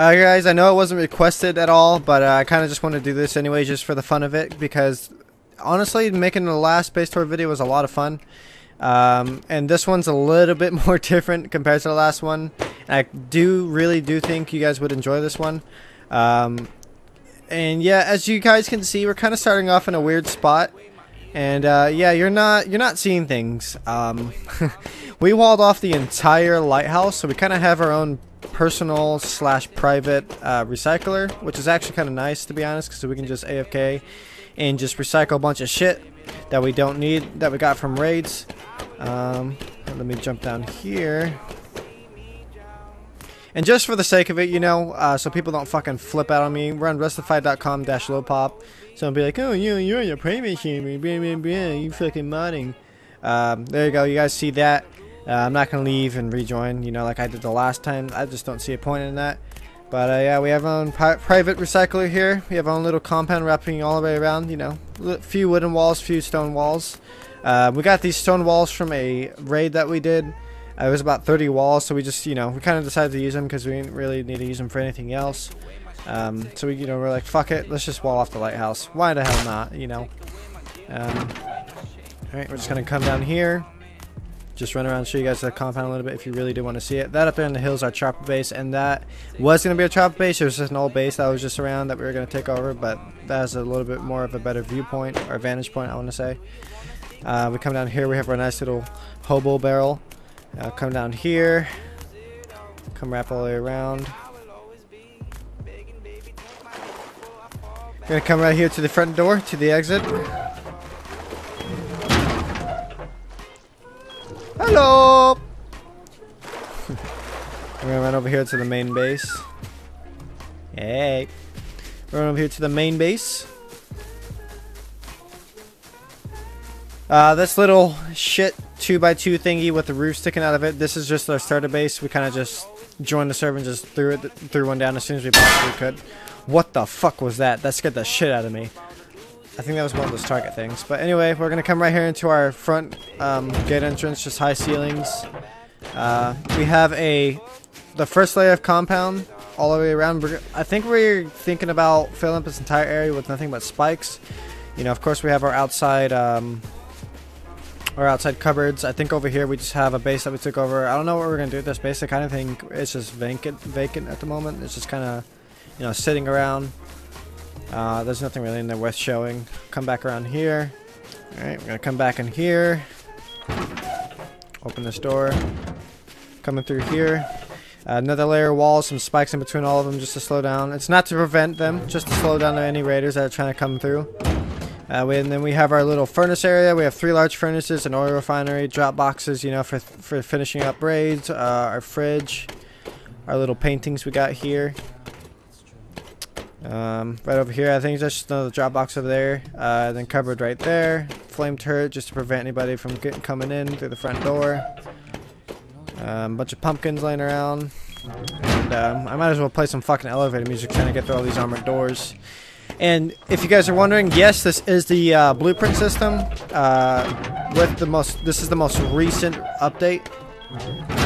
Guys, I know it wasn't requested at all, but I kind of just want to do this anyway, just for the fun of it, because honestly, making the last base tour video was a lot of fun. And this one's a little bit more different compared to the last one. And I really do think you guys would enjoy this one. And yeah, as you guys can see, we're kind of starting off in a weird spot. And yeah, you're not seeing things. We walled off the entire lighthouse, so we kind of have our own personal / private recycler, which is actually kind of nice, to be honest, because we can just AFK and just recycle a bunch of shit that we don't need, that we got from raids. Let me jump down here. And just for the sake of it, you know, so people don't fucking flip out on me, we're on Rustified.com/lowpop. So I'll be like, oh, you're on your private server, you fucking modding. There you go, you guys see that. I'm not going to leave and rejoin, you know, like I did the last time. I just don't see a point in that. But yeah, we have our own private recycler here. We have our own little compound wrapping all the way around, you know. A few wooden walls, few stone walls. We got these stone walls from a raid that we did. It was about 30 walls, so we just, you know, we kind of decided to use them because we didn't really need to use them for anything else. So we, you know, we're like, fuck it, let's just wall off the lighthouse. Why the hell not, you know? Alright, we're just going to come down here. Just run around and show you guys the compound a little bit if you really do want to see it. That up there in the hills is our chopper base, and that was going to be a chopper base. It was just an old base that was just around that we were going to take over, but that has a little bit more of a better viewpoint, or vantage point, I want to say. We come down here, we have our nice little hobo barrel. Come down here, come wrap all the way around. We're going to come right here to the front door, to the exit. Hello! We're gonna run over here to the main base. Hey! Run over here to the main base. This little shit 2x2 thingy with the roof sticking out of it, this is just our starter base. We kind of just joined the server and just threw one down as soon as we possibly could. What the fuck was that? That scared the shit out of me. I think that was one of those target things. But anyway, we're going to come right here into our front gate entrance, just high ceilings. We have the first layer of compound all the way around. I think we're thinking about filling up this entire area with nothing but spikes. You know, of course we have our outside cupboards. I think over here we just have a base that we took over. I don't know what we're going to do with this base. I kind of think it's just vacant at the moment. It's just kind of, you know, sitting around. There's nothing really in there worth showing. Come back around here. Alright, we're gonna come back in here. Open this door. Coming through here. Another layer of walls, some spikes in between all of them just to slow down. It's not to prevent them, just to slow down any raiders that are trying to come through. And then we have our little furnace area. We have 3 large furnaces, an oil refinery, drop boxes, you know, for finishing up raids. Our fridge. Our little paintings we got here. Right over here, I think that's just another drop box over there. Then cupboard right there. Flame turret just to prevent anybody from coming in through the front door. Bunch of pumpkins laying around. And I might as well play some fucking elevator music trying to get through all these armored doors. And if you guys are wondering, yes, this is the blueprint system. This is the most recent update,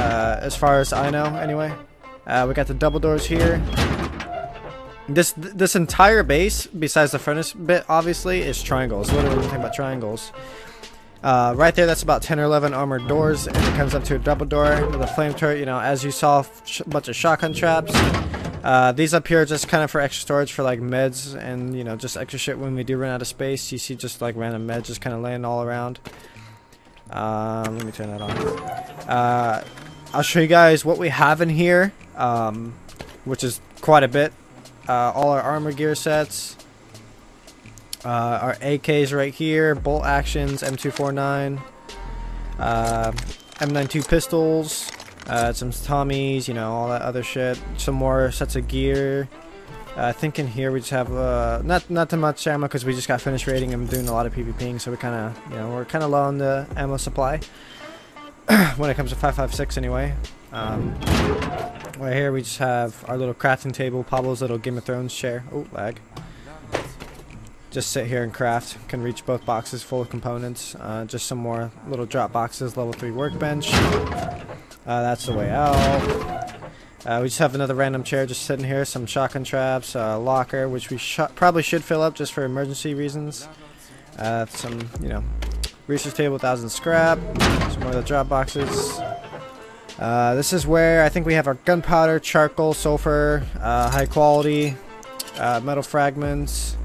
as far as I know, anyway. We got the double doors here. This entire base, besides the furnace bit, obviously, is triangles. Literally nothing but triangles. Right there, that's about 10 or 11 armored doors, and it comes up to a double door with a flame turret. You know, as you saw, a bunch of shotgun traps. These up here are just kind of for extra storage for like meds and, you know, just extra shit when we do run out of space. You see just like random meds just kind of laying all around. Let me turn that on. I'll show you guys what we have in here, which is quite a bit. All our armor gear sets, our AKs right here, bolt actions, M249, M92 pistols, some Tommies, you know, all that other shit. Some more sets of gear. I think in here we just have not too much ammo because we just got finished raiding and doing a lot of PvPing, so we kind of, you know, we're kind of low on the ammo supply when it comes to 5.56 anyway. Right here we just have our little crafting table, Pablo's little Game of Thrones chair. Oh, lag. Just sit here and craft. Can reach both boxes full of components. Just some more little drop boxes, level 3 workbench. That's the way out. We just have another random chair just sitting here, some shotgun traps, locker, which we probably should fill up just for emergency reasons. Some, you know, research table, 1,000 scrap, some more of the drop boxes. This is where I think we have our gunpowder, charcoal, sulfur, high quality, metal fragments.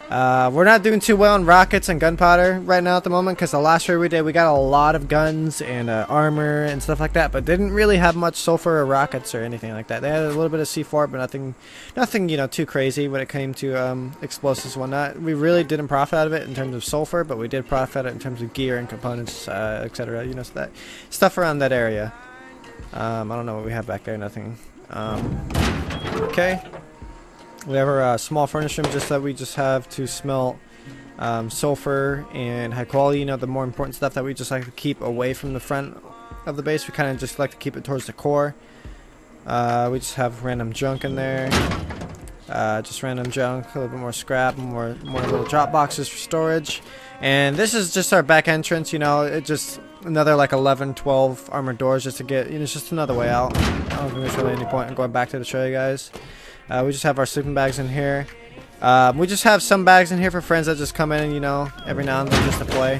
We're not doing too well on rockets and gunpowder right now at the moment, because the last raid we did, we got a lot of guns and armor and stuff like that, but didn't really have much sulfur or rockets or anything like that. They had a little bit of C4, but nothing you know, too crazy when it came to explosives and whatnot. We really didn't profit out of it in terms of sulfur, but we did profit out of it in terms of gear and components, etc. You know, so that stuff around that area. I don't know what we have back there. Nothing. Okay. We have our small furnace room, just that we just have to smelt sulfur and high quality, you know, the more important stuff that we just like to keep away from the front of the base. We kind of just like to keep it towards the core. We just have random junk in there, just random junk, a little bit more scrap, more little drop boxes for storage. And this is just our back entrance, you know, it just another like 11, 12 armored doors just to get, you know, it's just another way out. I don't think there's really any point in going back to show you guys. We just have our sleeping bags in here. We just have some bags in here for friends that just come in, you know, every now and then just to play.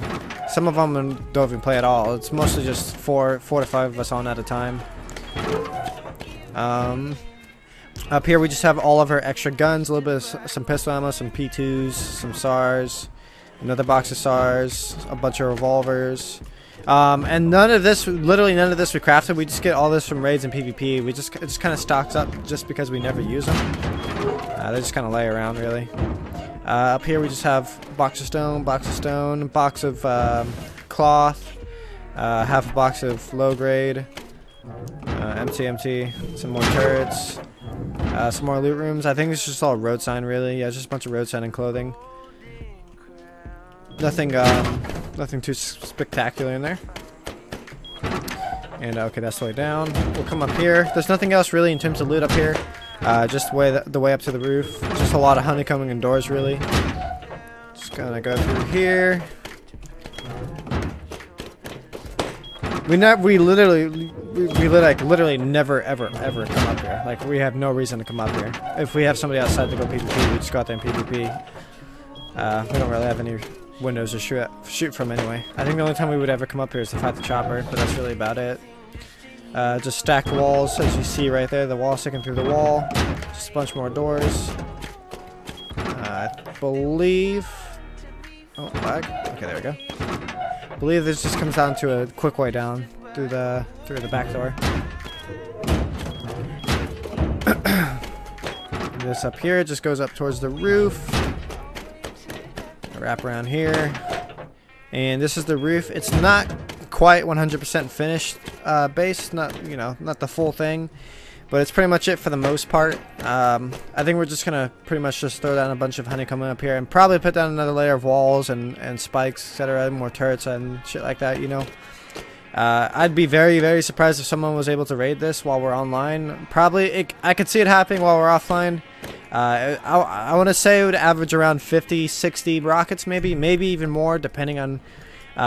Some of them don't even play at all. It's mostly just four to five of us on at a time. Up here we just have all of our extra guns, a little bit of some pistol ammo, some P2s, some SARs, another box of SARs, a bunch of revolvers. And none of this, literally none of this we crafted. We just get all this from raids and PvP. It just kind of stocks up just because we never use them. They just kind of lay around, really. Up here we just have box of stone, box of cloth, half a box of low grade, empty, some more turrets, some more loot rooms. I think it's just all road sign, really. Yeah, it's just a bunch of road sign and clothing. Nothing too spectacular in there. And okay, that's the way down. We'll come up here. There's nothing else really in terms of loot up here. Just the way up to the roof. Just a lot of honeycombing and doors, really. Just gonna go through here. We literally never ever come up here. Like, we have no reason to come up here. If we have somebody outside to go PvP, we just go out there and PvP. We don't really have any windows to shoot from anyway. I think the only time we would ever come up here is to fight the chopper, but that's really about it. Just stacked walls, as you see right there, the wall sticking through the wall. Just a bunch more doors. I believe... Oh, lag. Okay, there we go. I believe this just comes down to a quick way down through the back door. This up here just goes up towards the roof. Wrap around here, and this is the roof. It's not quite 100% finished base, not the full thing, but it's pretty much it for the most part. I think we're just gonna pretty much just throw down a bunch of honeycomb up here and probably put down another layer of walls and spikes, etc., more turrets and shit like that, you know. I'd be very, very surprised if someone was able to raid this while we're online. Probably, I could see it happening while we're offline. I want to say it would average around 50, 60 rockets, maybe even more, depending on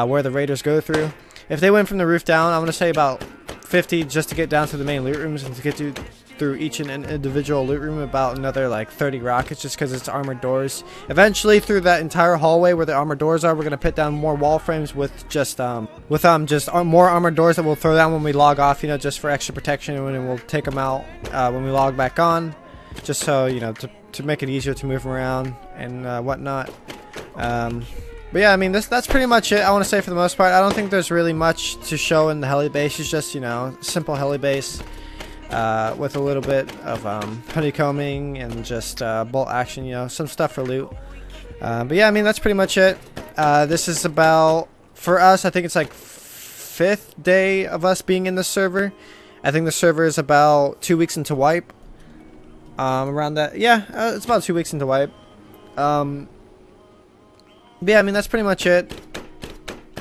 where the raiders go through. If they went from the roof down, I want to say about 50 just to get down to the main loot rooms, and to get through each and individual loot room, about another like 30 rockets, just because it's armored doors. Eventually, through that entire hallway where the armored doors are, we're gonna put down more wall frames with just more armored doors that we'll throw down when we log off, you know, just for extra protection, and then we'll take them out when we log back on, just so, you know, to make it easier to move around and whatnot. But yeah, I mean, that's pretty much it, I want to say, for the most part. I don't think there's really much to show in the heli base. It's just, you know, simple heli base with a little bit of honeycombing and just bolt action, you know, some stuff for loot. But yeah, I mean, that's pretty much it. This is about, for us, I think it's like 5th day of us being in the server. I think the server is about 2 weeks into wipe. Around that, yeah, it's about 2 weeks into wipe. But yeah, I mean, that's pretty much it.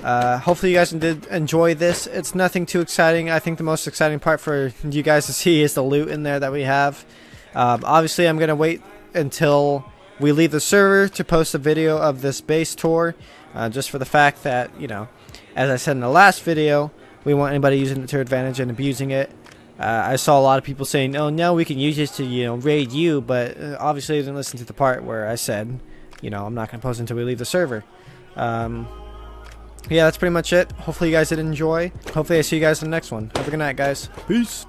Hopefully you guys did enjoy this. It's nothing too exciting. I think the most exciting part for you guys to see is the loot in there that we have. Obviously, I'm going to wait until we leave the server to post a video of this base tour, just for the fact that, you know, as I said in the last video, we want anybody using it to their advantage and abusing it I saw a lot of people saying, "Oh no, we can use this to raid you," but obviously they didn't listen to the part where I said, I'm not gonna post until we leave the server. Yeah, that's pretty much it. Hopefully you guys did enjoy. Hopefully I see you guys in the next one. Have a good night, guys. Peace.